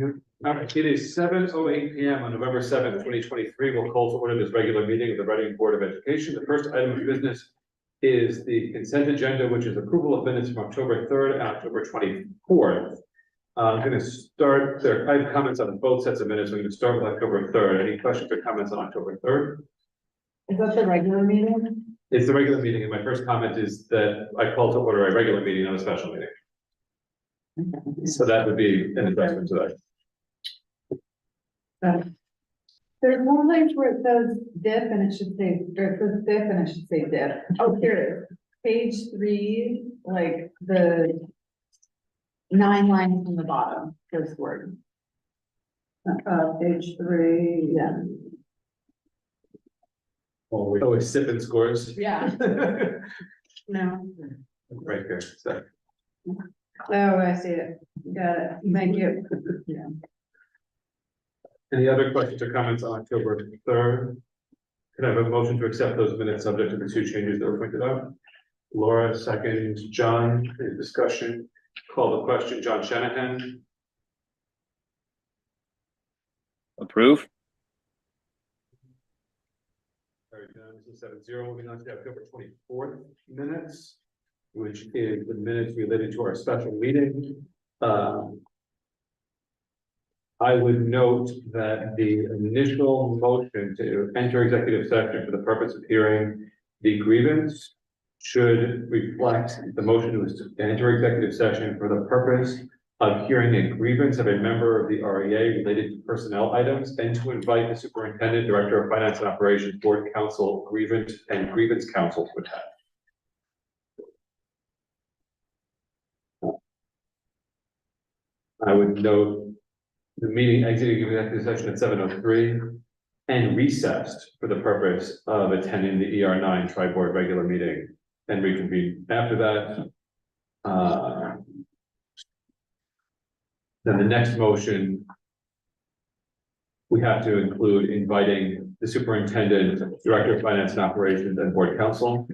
All right, it is 7:08 PM on November 7th, 2023. We'll call to order this regular meeting of the Reading Board of Education. The first item of business is the consent agenda, which is approval of minutes from October 3rd and October 24th. I'm going to start there. I have comments on both sets of minutes. We're going to start with October 3rd. Any questions or comments on October 3rd? Is that the regular meeting? It's the regular meeting, and my first comment is that I call to order a regular meeting, not a special meeting. So that would be an adjustment to that. There's one place where it says dip and it should say, or it says dip and it should say dip. Oh, here it is. Page 3, like the 9 lines from the bottom, first word. Page 3, yeah. Oh, it's sip and scores. Yeah. No. Right here, so. Oh, I see it. Got it. Thank you. Yeah. Any other questions or comments on October 3rd? Could I have a motion to accept those minutes subject to the 2 changes that were pointed out? Laura, second. John, any discussion? Call the question. John Shanahan. Approve. 7-0. Moving on to the October 24th minutes, which is the minutes related to our special meeting. I would note that the initial motion to enter executive session for the purpose of hearing the grievance should reflect the motion was to enter executive session for the purpose of hearing a grievance of a member of the REA related to personnel items and to invite the superintendent, director of finance and operations, board counsel, grievance counsel to attend. I would note the meeting exiting executive session at 7:03 and recessed for the purpose of attending the ER9 tri-board regular meeting and reconvene after that. Then the next motion, we have to include inviting the superintendent, director of finance and operations, and board counsel.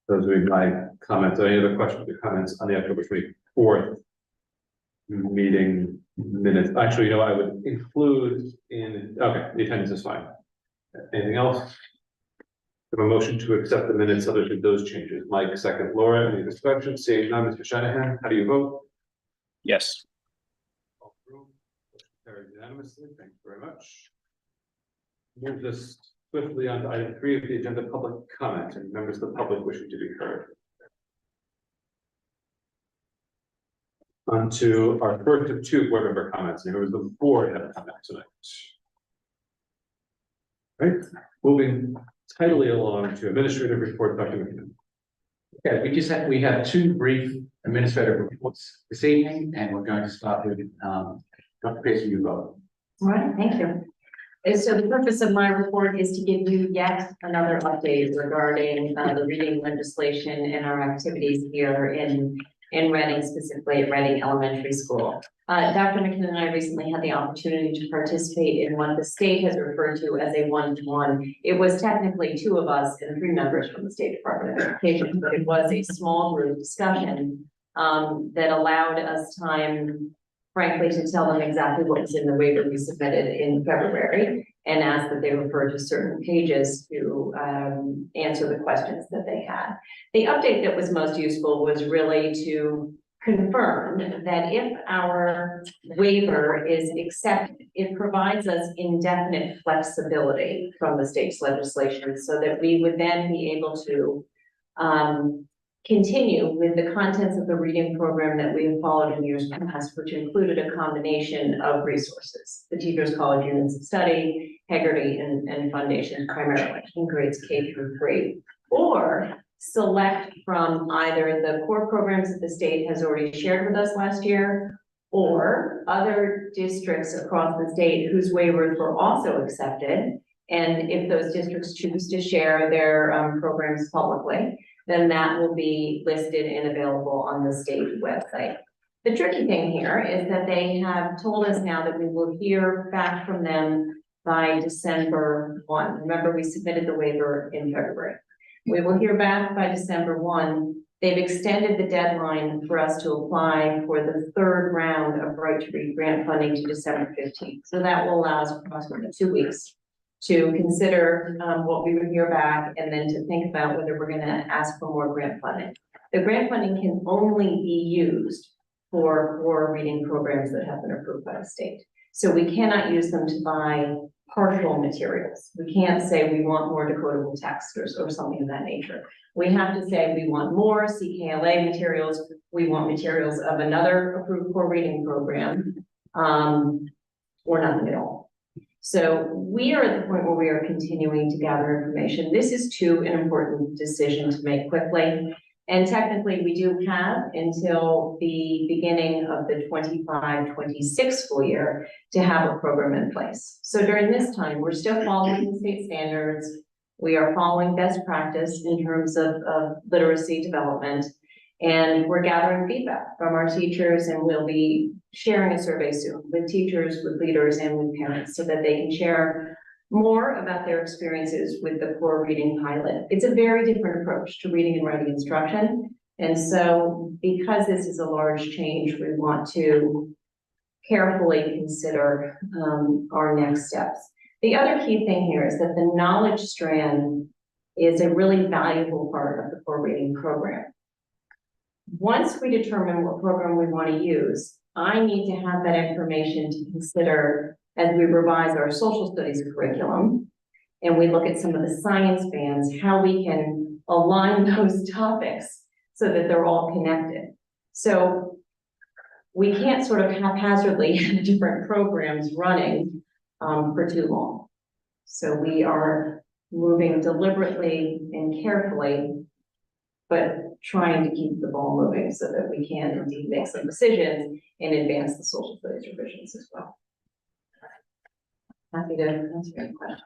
Those would be my comments. Any other questions or comments on the October 24th meeting minutes? Actually, you know, I would include in, okay, the attendance is fine. Anything else? We have a motion to accept the minutes other than those changes. Mike, second. Laura, any discussion? Seeing none, Mr. Shanahan, how do you vote? Yes. All approved. Motion carried unanimously. Thank you very much. Move this swiftly on to item 3 of the agenda, public comment, and members of the public wishing to be heard. On to our first of 2 board member comments. Members of the board have a comment tonight. Right, moving tidily along to administrative report, Dr. McKinnon. Okay, we have 2 brief administrative reports this evening, and we're going to start with Dr. Pearson, you vote. All right, thank you. So the purpose of my report is to give you yet another update regarding the reading legislation and our activities here in Reading, specifically at Reading Elementary School. Dr. McKinnon and I recently had the opportunity to participate in what the state has referred to as a 1-to-1. It was technically 2 of us and 3 members from the State Department of Education, but it was a small group discussion that allowed us time, frankly, to tell them exactly what was in the waiver we submitted in February and ask that they refer to certain pages to answer the questions that they had. The update that was most useful was really to confirm that if our waiver is accepted, it provides us indefinite flexibility from the state's legislation so that we would then be able to continue with the contents of the reading program that we have followed in years past, which included a combination of resources, the Teachers College Units of Study, Hegarty, and Foundation, primarily in grades K through 3, or select from either the core programs that the state has already shared with us last year, or other districts across the state whose waivers were also accepted. And if those districts choose to share their programs publicly, then that will be listed and available on the state website. The tricky thing here is that they have told us now that we will hear back from them by December 1. Remember, we submitted the waiver in February. We will hear back by December 1. They've extended the deadline for us to apply for the third round of Right to Read grant funding to December 15th. So that will allow us approximately 2 weeks to consider what we would hear back and then to think about whether we're going to ask for more grant funding. The grant funding can only be used for reading programs that have been approved by the state. So we cannot use them to buy partial materials. We can't say we want more decodable text or something of that nature. We have to say we want more CKLA materials. We want materials of another approved core reading program, or nothing at all. So we are at the point where we are continuing to gather information. This is too an important decision to make quickly. And technically, we do have until the beginning of the 25-26 school year to have a program in place. So during this time, we're still following the state standards. We are following best practice in terms of literacy development. And we're gathering feedback from our teachers, and we'll be sharing a survey soon with teachers, with leaders, and with parents so that they can share more about their experiences with the core reading pilot. It's a very different approach to reading and writing instruction. And so because this is a large change, we want to carefully consider our next steps. The other key thing here is that the knowledge strand is a really valuable part of the core reading program. Once we determine what program we want to use, I need to have that information to consider as we revise our social studies curriculum and we look at some of the science bands, how we can align those topics so that they're all connected. So we can't sort of haphazardly have different programs running for too long. So we are moving deliberately and carefully, but trying to keep the ball moving so that we can indeed make some decisions and advance the social studies revisions as well. Happy to answer any questions.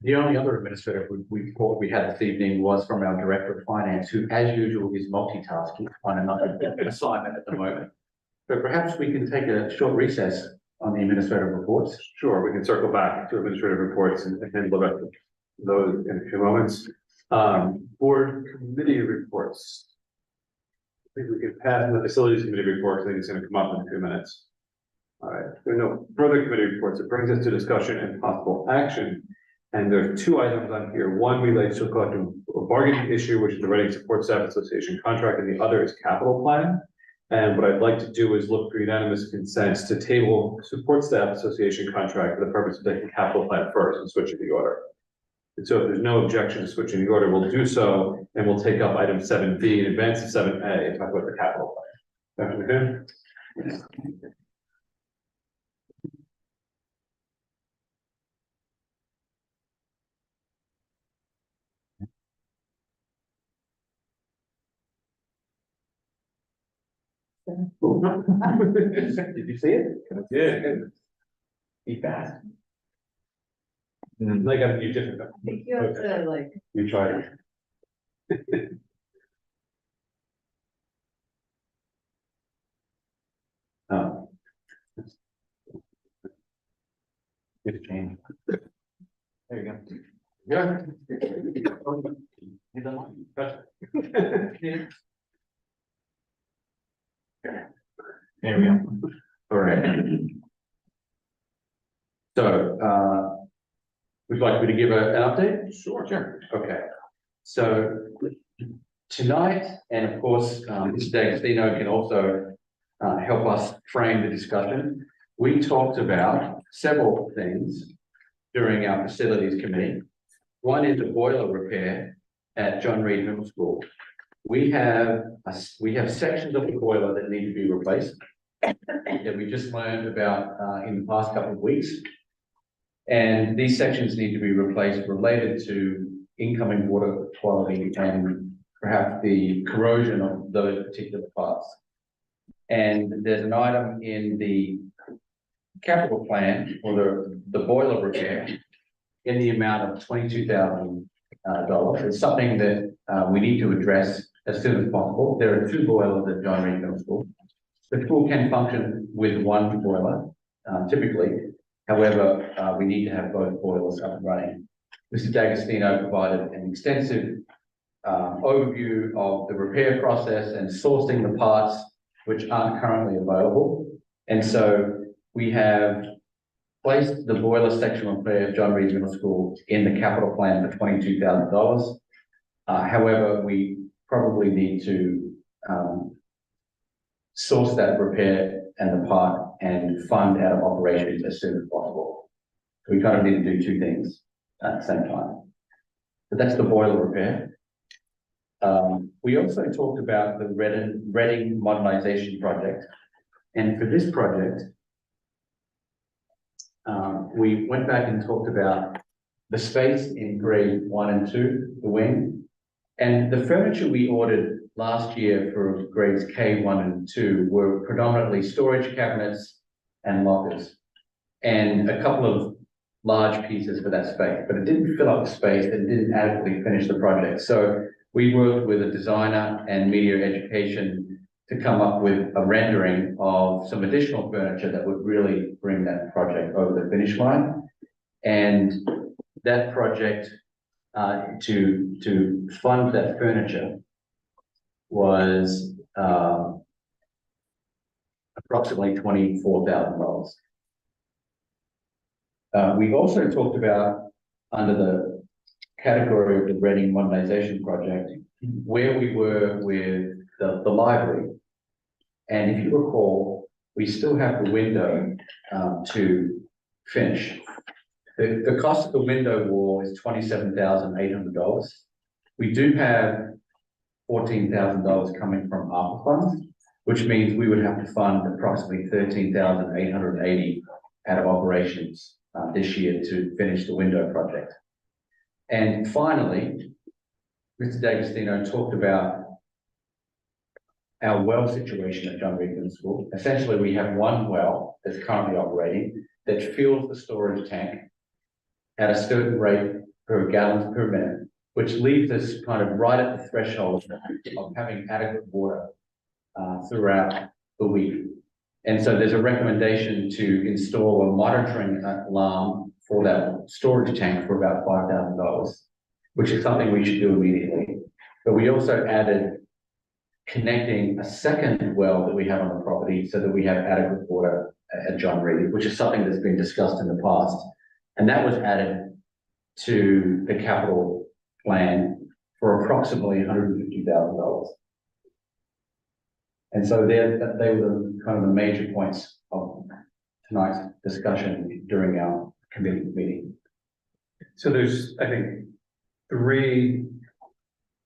The only other administrator report we had this evening was from our Director of Finance, who as usual is multitasking on another assignment at the moment. But perhaps we can take a short recess on the administrative reports. Sure, we can circle back to administrative reports and handle the rest of those in a few moments. Board committee reports. I think we can pass the facilities committee report. I think it's going to come up in a few minutes. All right, there are no further committee reports. It brings us to discussion and possible action. And there are two items on here. One relates to a collective bargaining issue, which is the Reading Support Staff Association contract, and the other is capital plan. And what I'd like to do is look for unanimous consent to table support staff association contract for the purpose of taking capital plan first and switching the order. And so if there's no objection to switching the order, we'll do so, and we'll take up item 7B in advance of 7A and talk about the capital plan. Dr. McKim? Did you see it? Yeah. Be fast. Like I'm you different. I think you have to like, You tried it. Oh. Good change. There you go. Yeah. You done? Yeah. There we go. All right. So, would you like me to give an update? Sure. Okay. So tonight, and of course, Mr. D'Agostino can also help us frame the discussion. We talked about several things during our facilities committee. One is the boiler repair at John Reed Middle School. We have sections of the boiler that need to be replaced that we just learned about in the past couple of weeks. And these sections need to be replaced related to incoming water quality and perhaps the corrosion of those particular parts. And there's an item in the capital plan for the boiler repair in the amount of $22,000. It's something that we need to address as soon as possible. There are two boilers at John Reed Middle School. The school can function with one boiler. typically. However, we need to have both boilers up and running. Mr. D'Agostino provided an extensive overview of the repair process and sourcing the parts which aren't currently available. And so we have placed the boiler section repair of John Reed Middle School in the capital plan for $22,000. However, we probably need to source that repair and the part and fund out of operations as soon as possible. So we kind of need to do two things at the same time. So that's the boiler repair. We also talked about the Reading modernization project. And for this project, we went back and talked about the space in grade 1 and 2, the wing, and the furniture we ordered last year for grades K1 and 2 were predominantly storage cabinets and lockers, and a couple of large pieces for that space, but it didn't fill up the space and didn't adequately finish the project. So we worked with a designer and media education to come up with a rendering of some additional furniture that would really bring that project over the finish line. And that project to fund that furniture was approximately $24,000. We also talked about, under the category of the Reading modernization project, where we were with the library. And if you recall, we still have the window to finish. The cost of the window wall is $27,800. We do have $14,000 coming from ARPA funds, which means we would have to fund approximately $13,880 out of operations this year to finish the window project. And finally, Mr. D'Agostino talked about our well situation at John Reed Middle School. Essentially, we have one well that's currently operating that fills the storage tank at a certain rate per gallons per minute, which leaves us kind of right at the threshold of having adequate water throughout the week. And so there's a recommendation to install a monitoring alarm for that storage tank for about $5,000, which is something we should do immediately. But we also added connecting a second well that we have on the property so that we have adequate water at John Reed, which is something that's been discussed in the past. And that was added to the capital plan for approximately $150,000. And so they were kind of the major points of tonight's discussion during our committee meeting. So there's, I think, 3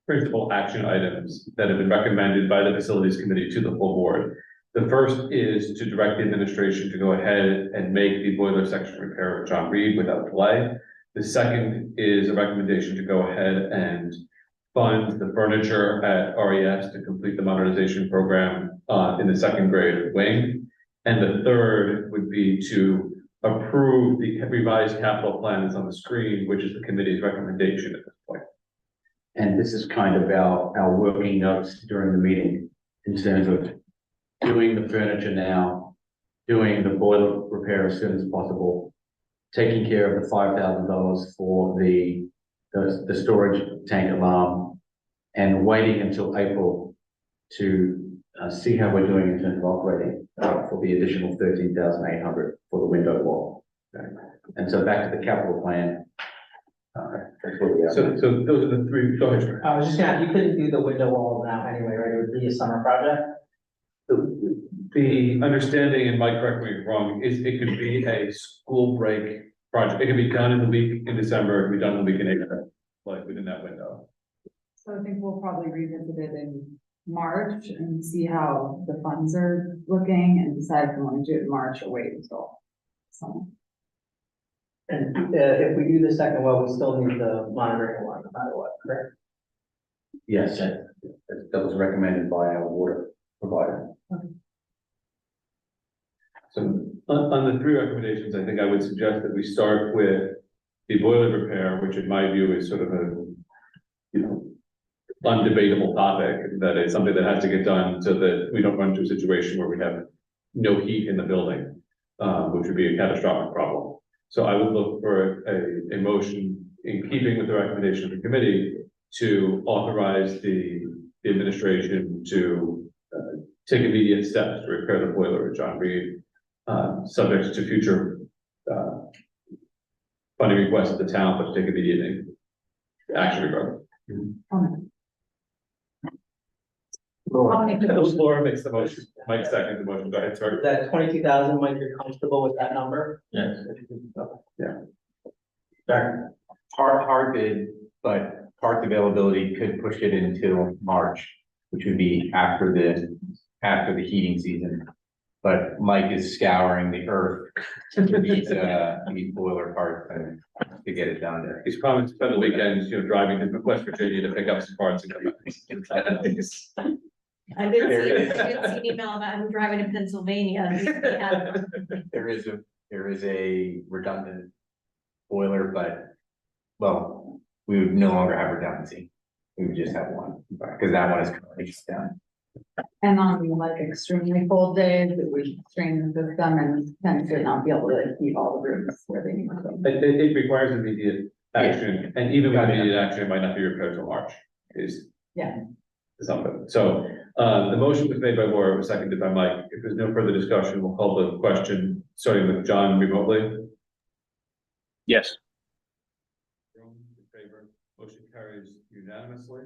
principal action items that have been recommended by the facilities committee to the full board. The first is to direct the administration to go ahead and make the boiler section repair at John Reed without delay. The second is a recommendation to go ahead and fund the furniture at RES to complete the modernization program in the 2nd grade wing. And the third would be to approve the revised capital plan that's on the screen, which is the committee's recommendation at this point. And this is kind of our working notes during the meeting in terms of doing the furniture now, doing the boiler repair as soon as possible, taking care of the $5,000 for the storage tank alarm, and waiting until April to see how we're doing in terms of operating for the additional $13,800 for the window wall. Okay. And so back to the capital plan. That's what we have. So those are the 3. Go ahead, Troy. I was just gonna, you couldn't do the window wall now anyway, right? It would be a summer project. The understanding, and Mike, correct me if I'm wrong, is it could be a school break project. It can be done in the week in December, it can be done in the week in April, like within that window. So I think we'll probably revisit it in March and see how the funds are looking and decide if we want to do it in March or wait until summer. And if we do the second well, we still need the monitoring alarm no matter what, correct? Yes, that was recommended by our water provider. So on the 3 recommendations, I think I would suggest that we start with the boiler repair, which in my view is sort of a, undebatable topic, that is something that has to get done so that we don't run into a situation where we have no heat in the building. which would be a catastrophic problem. So I would look for a motion in keeping with the recommendation of the committee to authorize the administration to take immediate steps to repair the boiler at John Reed, subject to future funding requests of the town, but to take immediate action regardless. I'll make the motion. Laura makes the motion, Mike seconds the motion, go ahead, sorry. That 22,000, Mike, you're comfortable with that number? Yes. Back. Hard bid, but parts availability could push it until March, which would be after the heating season. But Mike is scouring the earth to these boiler parts and to get it done there. He's promised to spend the weekends, driving to West Virginia to pick up some parts and come back. I did see an email about him driving to Pennsylvania. There is a redundant boiler, but, well, we would no longer have redundancy. We would just have one, because that one is currently just down. And on like extremely cold days, it would strain the system and tend to not be able to heat all the rooms where they need to. It requires immediate action, and even with immediate action, it might not be repaired till March, is. Yeah. Something, so, the motion was made by Laura, was seconded by Mike, if there's no further discussion, we'll call the question, starting with John remotely. Yes. In favor, motion carries unanimously.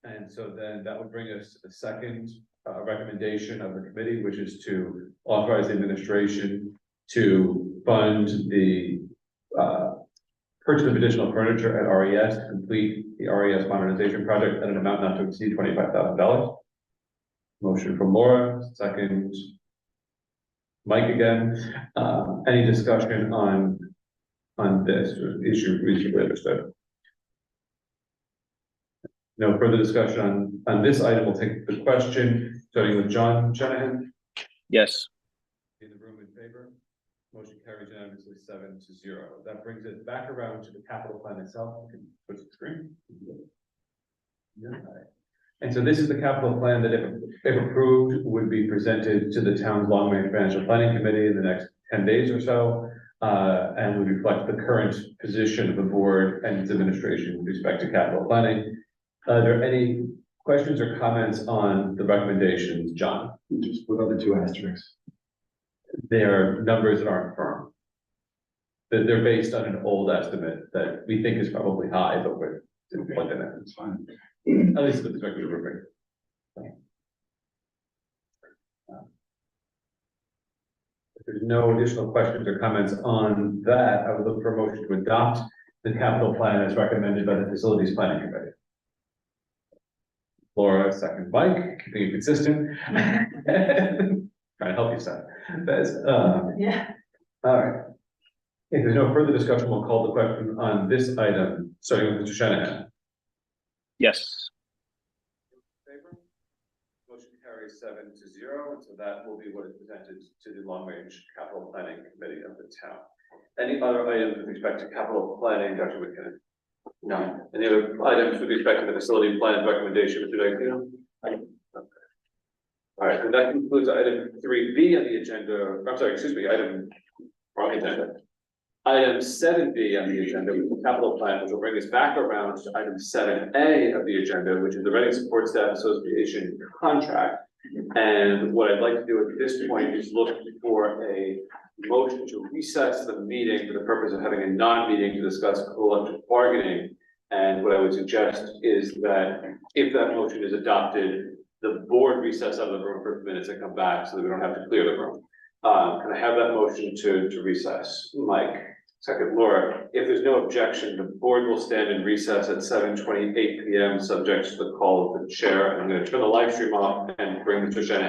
And so then that would bring us to the second recommendation of the committee, which is to authorize the administration to fund the purchase of additional furniture at RES to complete the RES modernization project at an amount not to exceed $25,000. Motion from Laura, second. Mike again. Any discussion on this issue reasonably understood? No further discussion on this item. We'll take the question, starting with John Shanahan. Yes. In the room in favor. Motion carries unanimously 7-0. That brings it back around to the capital plan itself. You can switch the screen. Yeah. And so this is the capital plan that if approved, would be presented to the town's long range financial planning committee in the next 10 days or so. And would reflect the current position of the board and its administration with respect to capital planning. Are there any questions or comments on the recommendations, John? Just what are the two asterisks? They're numbers that aren't firm. That they're based on an old estimate that we think is probably high, but we're disappointed in it. It's fine. At least with respect to the roofing. If there's no additional questions or comments on that, I would look for a motion to adopt the capital plan as recommended by the Facilities Planning Committee. Laura, second. Mike, keeping it consistent. Trying to help you, son. That's, Yeah. all right. If there's no further discussion, we'll call the question on this item, starting with Mr. Shanahan. Yes. Favor? Motion carries 7-0, and so that will be what is presented to the long range capital planning committee of the town. Any other items with respect to capital planning, Dr. McKinnon? No. Any other items with respect to the facility plan recommendation, Mr. Dyke? Okay. All right, and that concludes item 3B on the agenda. I'm sorry, excuse me, wrong agenda. Item 7B on the agenda, with the capital plan, which will bring us back around to item 7A of the agenda, which is the Reading Support Staff Association contract. And what I'd like to do at this point is look for a motion to recess the meeting for the purpose of having a non-meeting to discuss collective bargaining. And what I would suggest is that if that motion is adopted, the board recess out of the room for minutes and come back so that we don't have to clear the room. Can I have that motion to recess? Mike, second. Laura, if there's no objection, the board will stand in recess at 7:28 p.m. subject to the call of the chair. And I'm going to turn the live stream off and bring Mr. Shanahan